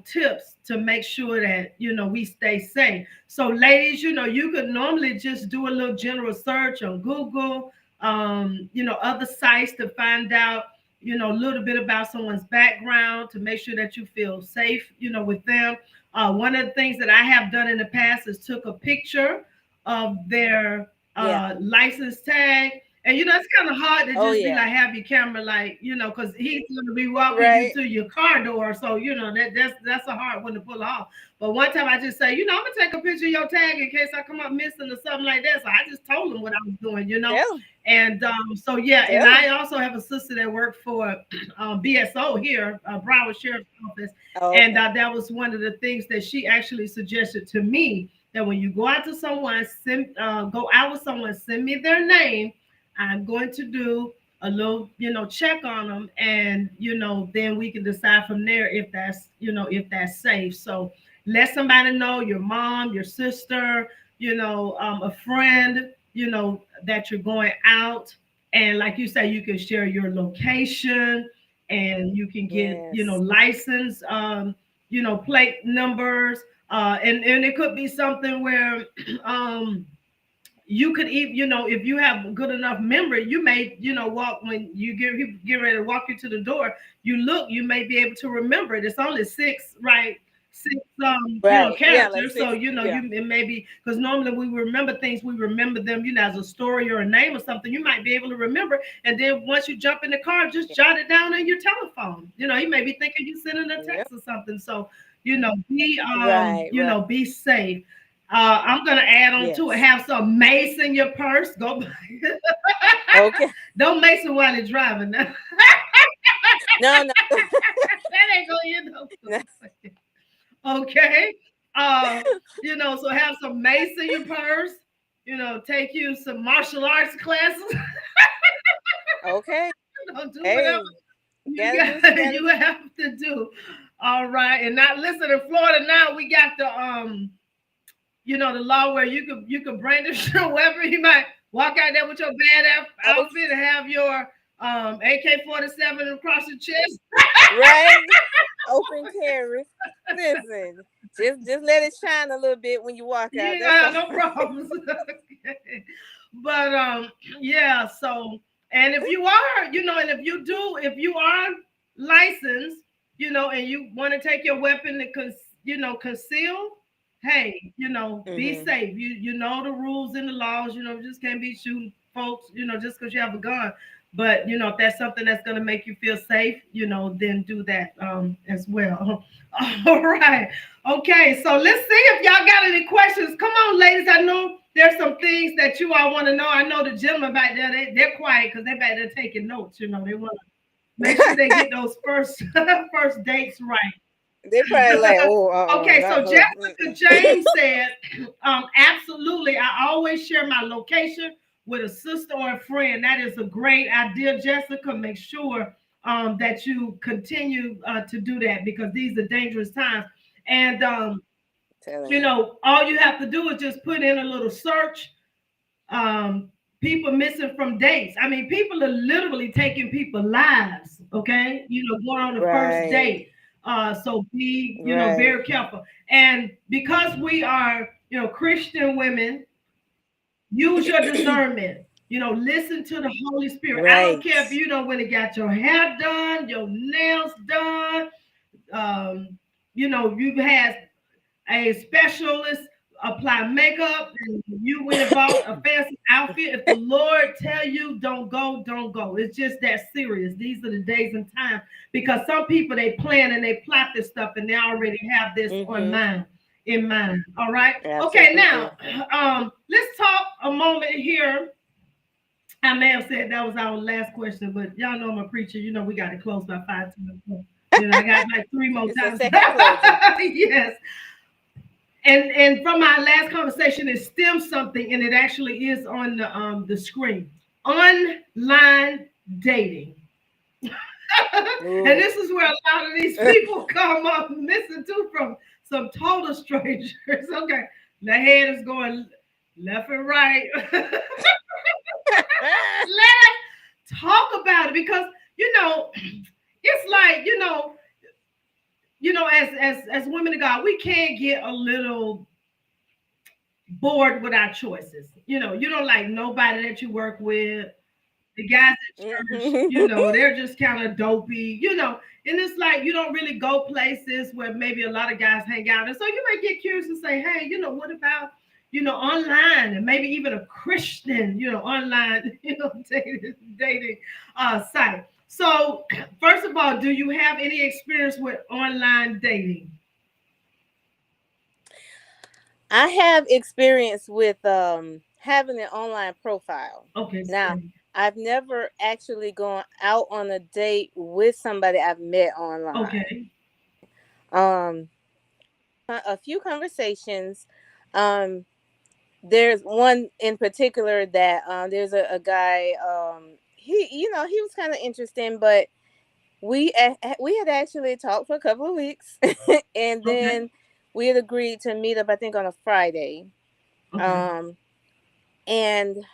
tips to make sure that we stay safe. So ladies, you could normally just do a little general search on Google, other sites to find out a little bit about someone's background to make sure that you feel safe with them. One of the things that I have done in the past is took a picture of their Yeah. license tag, And it's kind of hard to Oh just be yeah. like have your camera like because he's gonna be walking you Right. to your car door. So that's a hard one to pull off. But one time I just say, I'm gonna take a picture of your tag in case I come up missing or something like that. So I just told him what I was doing. Tell 'em. And so yeah, and Tell 'em. I also have a sister that worked for BSO here, Broward Sheriff's Office, Oh, and okay. that was one of the things that she actually suggested to me that when you go out to someone, go out with someone, send me their name. I'm going to do a little, check on them, and then we can decide from there if that's safe. So let somebody know, your mom, your sister, a friend, that you're going out, and like you say, you can share your location, and you can get, Yes. license, plate numbers, and it could be something where you could even, if you have good enough memory, you may, walk when you get ready to walk you to the door. You may be able to remember it. It's only six, right? Six, Right. Yeah, like characters. So 6. Yeah. it may be because normally we remember things. We remember them, as a story or a name or something. You might be able to remember, and then once you jump in the car, just jot it down in your telephone. You may be thinking you sending a Yep. text or something. So Right. Right. be safe. I'm gonna add on to it. Yes. Have some mace in your purse. Go. Okay. Don't mace it while you're driving. Now. No, no. That ain't gonna end up No. good. Okay. So have some mace in your purse. Take you some martial arts classes. Okay. Do whatever Hey, you gotta do what you got. gotta You do. have to do. All right. And not listen, in Florida now we got the the law where you could brandish your weapon. You might walk out there with your bad Okay. outfit and have your AK-47 across your chest. Right. Open carry. Listen, just let it shine a little bit when you walk You out. ain't That's gonna all. have no problems. Okay. But yeah, so and if you are, and if you are licensed, and you want to take your weapon to conceal, hey, be Mm-hmm. safe. You know the rules and the laws, you just can't be shooting folks, just because you have a gun. But if that's something that's gonna make you feel safe, then do that as well. All right. Okay, so let's see if y'all got any questions. Come on, ladies. I know there's some things that you all want to know. I know the gentlemen back there, they're quiet because they're back there taking notes. They want to make sure they get those first first dates They probably like, right. oh, Okay, not so her. Jessica James said, absolutely. I always share my location with a sister or a friend. That is a great idea, Jessica. Make sure that you continue to do that because these are dangerous times. And Telling you. all you have to do is just put in a little search. People missing from dates. I mean, people are literally taking people's lives. Okay, going on the first Right. date. So be Right. very careful. And because we are Christian women, use your discernment. Listen to the Holy Spirit. I don't Right. care if you don't when it got your hair done, your nails done. You've had a specialist apply makeup and you went and bought a fancy outfit. If the Lord tell you don't go, don't go. It's just that serious. These are the days and times because some people they plan and they plot this stuff and they already have this Mm-hmm. in mind. All right. Okay, Absolutely. now let's talk a moment here. I may have said that was our last question, but y'all know I'm a preacher. We got to close by 5 times. I got like 3 more It's a times. second closing. Yes. And from our last conversation, it stems something, and it actually is on the screen. Online dating, and Ooh. this is where a lot of these people come up missing too from some total strangers. Okay, the head is going left and right. Let us talk about it because it's like as women of God, we can get a little bored with our choices. You don't like nobody that you work with. The guys at church, Mhm. they're just kind of dopey. And it's like you don't really go places where maybe a lot of guys hang out. And so you may get curious and say, hey, what about, online, and maybe even a Christian, online, dating site. So, first of all, do you have any experience with online dating? I have experience with having an online profile. Okay, Now, same. I've never actually gone out on a date with somebody I've met online. Okay, Um, a few conversations. Um, there's one in particular that there's a guy. He was kind of interesting, but we had actually talked for a couple of weeks, and okay, then we had agreed to meet up. I think on a Friday. okay, Um, and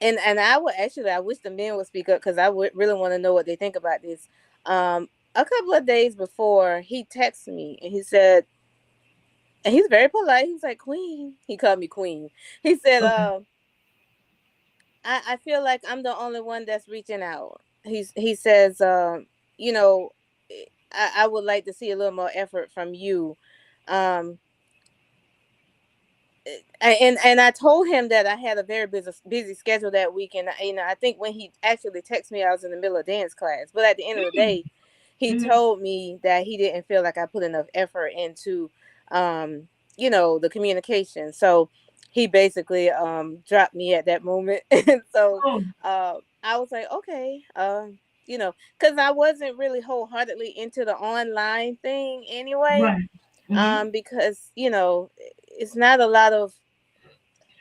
I wish the men would speak up because I would really want to know what they think about this. A couple of days before, he texted me and he said, and he's very polite. He's like, Queen. He called me Queen. He said, okay. I feel like I'm the only one that's reaching out. He says, you know, I would like to see a little more effort from you. Um, and I told him that I had a very busy schedule that week, and I think when he actually texted me, I was in the middle of dance class. But at the end of the Mm, day, he mhm. told me that he didn't feel like I put enough effort into, um, the communication. So he basically dropped me at that moment, and so Oh, I was like, okay, because I wasn't really wholeheartedly into the online thing anyway, right. Hmm. because it's not a lot of,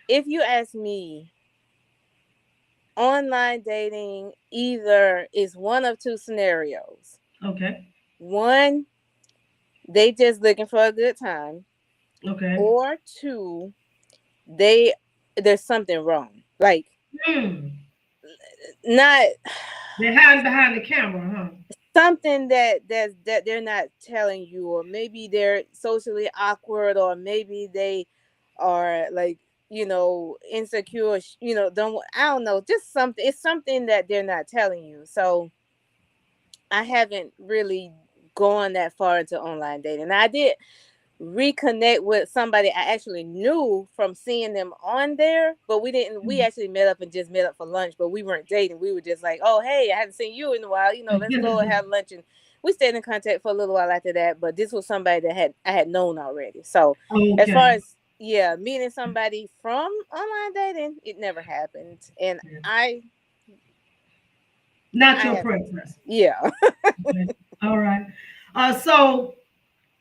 if you ask me, online dating either is one of two scenarios. Okay, One, they just looking for a good time, okay. or two, they there's something wrong. Like, Mm. not They're hiding behind the camera, huh? something that they're not telling you, or maybe they're socially awkward, or maybe they are like, insecure, don't, I don't know, just something, it's something that they're not telling you. So I haven't really gone that far into online dating. Now, I did reconnect with somebody I actually knew from seeing them on there, but we actually met up and just met up for lunch, but we weren't dating. We were just like, oh, hey, I haven't seen you in a while, let's go and have lunch. And we stayed in contact for a little while after that, but this was somebody that I had known already. So as far Okay. as, yeah, meeting somebody from online dating, it never happened. And Yeah. I Not I your haven't, preference. yeah. Okay. All right. So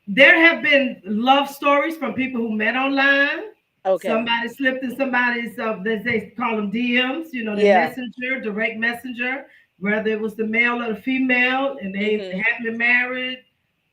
there have been love stories from people who met online. Okay. Somebody slipped in somebody's, they call them DMs, the Yeah. messenger, direct messenger, whether it was the male or the female, and they Mhm. hadn't been married,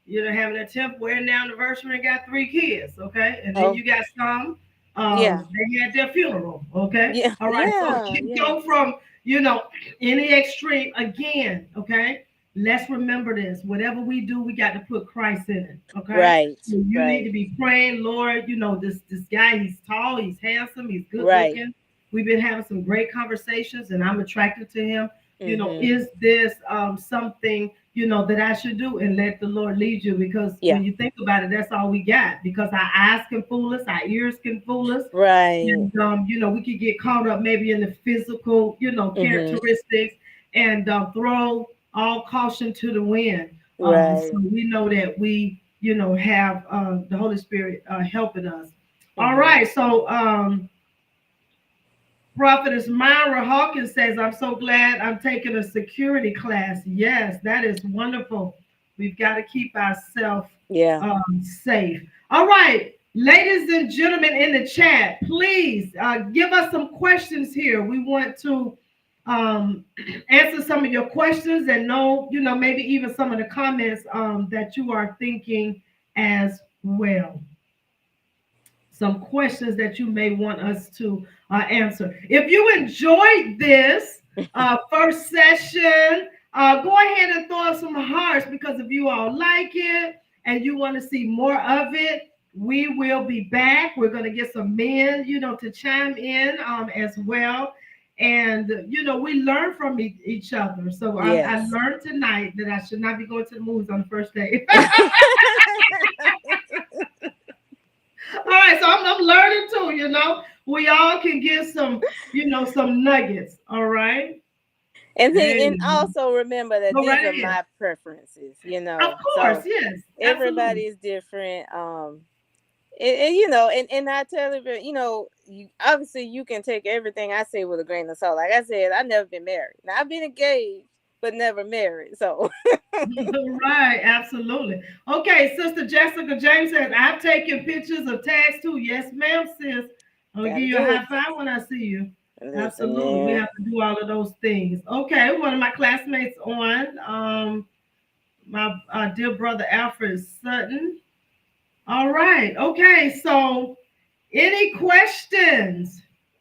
having a 10th wedding anniversary and got 3 kids, okay? And then Oh, you got some, yeah. they had their funeral, okay? Yeah. All right, so Yeah. you Yeah. go from, you know, any extreme again, okay? Let's remember this. Whatever we do, we got to put Christ in it, okay? Right. So you need Right. to be praying, Lord, this guy, he's tall, he's handsome, he's good Right. looking. We've been having some great conversations and I'm attracted to him. Mhm. Is this something that I should do, and let the Lord lead you, because Yeah. when you think about it, that's all we got, because our eyes can fool us, our ears can fool us, Right. and we could get caught up maybe in the physical, Mhm. characteristics, and throw all caution to the wind. So Right. we know that we, have the Holy Spirit helping us. All Mhm. right, so Prophetess Myra Hawkins says, I'm so glad I'm taking a security class. Yes, that is wonderful. We've got to keep ourselves Yeah. safe. All right, ladies and gentlemen in the chat, please give us some questions here. We want to um, answer some of your questions and know, maybe even some of the comments that you are thinking as well, some questions that you may want us to answer. If you enjoyed this first session, go ahead and throw up some hearts, because if you all like it and you want to see more of it, we will be back. We're going to get some men, to chime in as well. And, we learn from each other. So I Yes. learned tonight that I should not be going to the movies on the first day. All right, so I'm learning too, you know. We all can get some, you know, some nuggets. All right. And see, and Amen. also remember that Go these right are ahead. my preferences, Of course, So yes, absolutely. everybody is different. And you know, and I tell you, you know, obviously you can take everything I say with a grain of salt. Like I said, I've never been married. Now I've been engaged, but never married. So Right, absolutely. Okay, Sister Jessica James says, I've taken pictures of tags too. Yes, ma'am, sis. I'm gonna give gotta you a do it. high five when I see you. Listen, Absolutely. We man. have to do all of those things. Okay, one of my classmates on, my dear brother Alfred Sutton. All right. Okay, so any questions?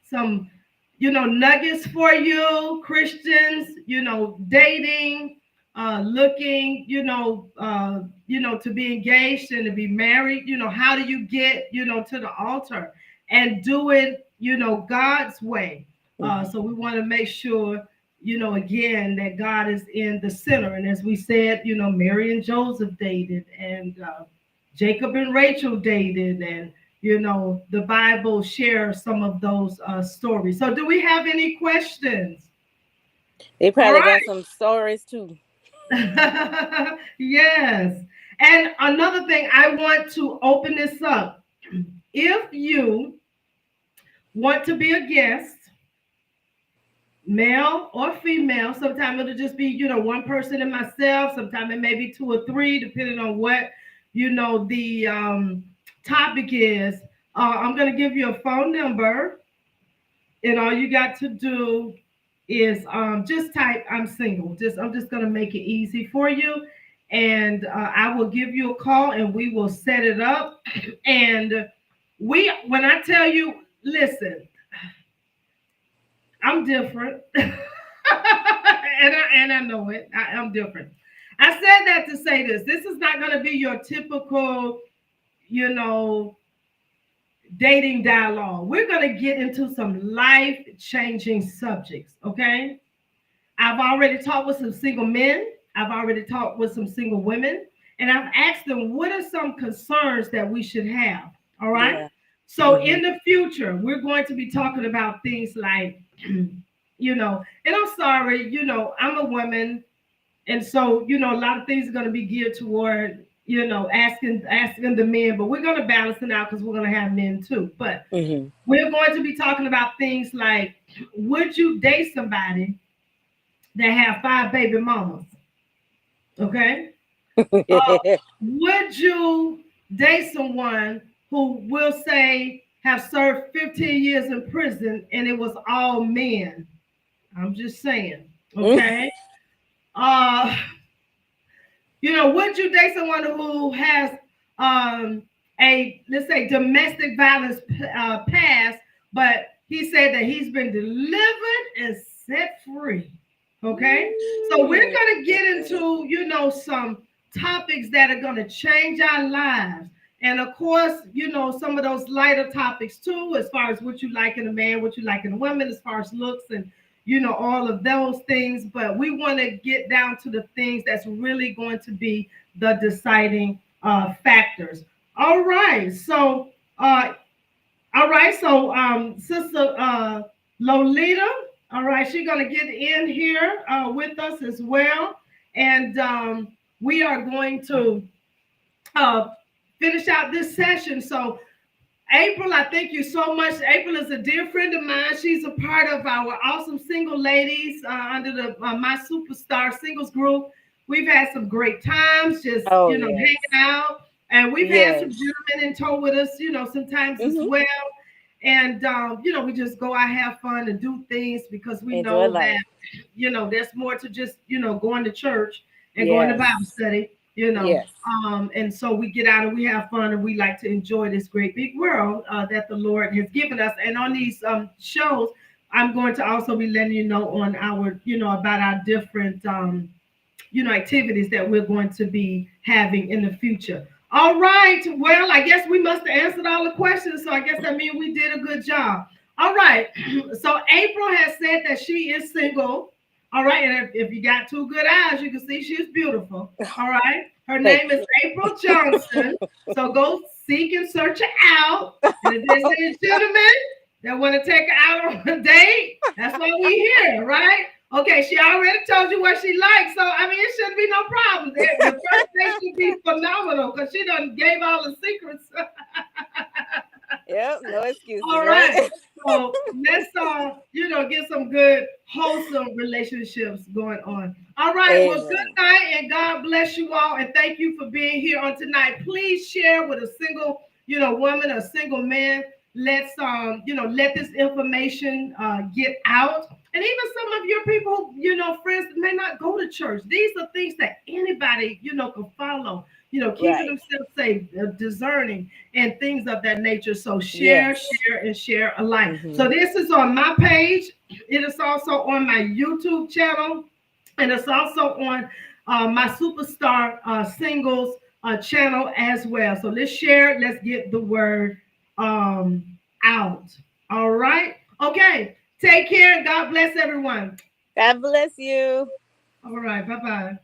Some, you know, nuggets for you, Christians, you know, dating, looking, you know, to be engaged and to be married, you know, how do you get, you know, to the altar and do it, you know, God's way? Mhm. So we want to make sure, you know, again, that God is in the center. And as we said, you know, Mary and Joseph dated, and Jacob and Rachel dated, and you know, the Bible shares some of those stories. So, do we have any questions? They All probably got right. some stories too. Yes. And another thing, I want to open this up. If you want to be a guest, male or female, sometimes it'll just be, you know, one person and myself, sometimes it may be two or three, depending on what, you know, the topic is. I'm going to give you a phone number, and all you got to do is just type "I'm single." I'm just gonna make it easy for you, and I will give you a call, and we will set it up. And when I tell you, listen, I'm different, and I know it. I'm different. I said that to say this. This is not gonna be your typical, you know, dating dialogue. We're going to get into some life changing subjects, okay? I've already talked with some single men, I've already talked with some single women, and I've asked them what are some concerns that we should have, all right? Yeah. So Hmm. in the future, we're going to be talking about things like, you know, and I'm sorry, you know, I'm a woman, and so, you know, a lot of things are going to be geared toward, you know, asking the men, but we're going to balance it out because we're going to have men too. But Hmm. we're going to be talking about things like, would you date somebody that have five baby mamas? Okay. Uh, would you date someone who will say have served 15 years in prison and it was all men? I'm just saying. Okay. Uh, you know, would you date someone who has um, a, let's say, domestic violence past, but he said that he's been delivered and set free? Okay, so we're going to get into, you know, some topics that are going to change our lives. And of course, you know, some of those lighter topics too, as far as what you like in a man, what you like in a woman, as far as looks and, you know, all of those things. But we want to get down to the things that's really going to be the deciding factors. All right. So, Sister Lolita, all right, she's going to get in here with us as well. And we are going to uh, finish out this session. So, April, I thank you so much. April is a dear friend of mine. She's a part of our awesome single ladies under the My Superstar Singles Group. We've had some great times, just, Oh you know, hanging yes. out, and we've had some Yes. gentlemen in tow with us, you know, sometimes as Hmm. well. And you know, we just go out, have fun, and do things because we Enjoy know that, life. you know, there's more to just, you know, going to church and going to Bible Yes. study, you know. Yes. And so we get out and we have fun, and we like to enjoy this great big world that the Lord has given us. And on these shows, I'm going to also be letting you know on our, you know, about our different, you know, activities that we're going to be having in the future. All right. Well, I guess we must have answered all the questions. So I guess that means we did a good job. All right. So April has said that she is single. All right. And if you got two good eyes, you can see she's beautiful. All right. Her Thank name is you. April Johnson. So go seek and search her out. And if there's any gentlemen that want to take her out on a date, that's why we here, right? Okay, she already told you what she likes, so I mean, it shouldn't be no problem. The first date should be phenomenal because she done gave all the secrets. Yep, no excuses, All right? right. So let's get some good, wholesome relationships going on. All right. Well, good Amen. night and God bless you all. And thank you for being here on tonight. Please share with a single, woman, a single man. Let's let this information get out. And even some of your people, friends may not go to church. These are things that anybody, can follow, keeping Right. themselves safe, discerning, and things of that nature. So share, Yes. share, and share alike. Hmm. So this is on my page. It is also on my YouTube channel, and it's also on my Superstar Singles channel as well. So let's share. Let's get the word out. All right. Okay. Take care. God bless everyone. God bless you. All right. Bye bye.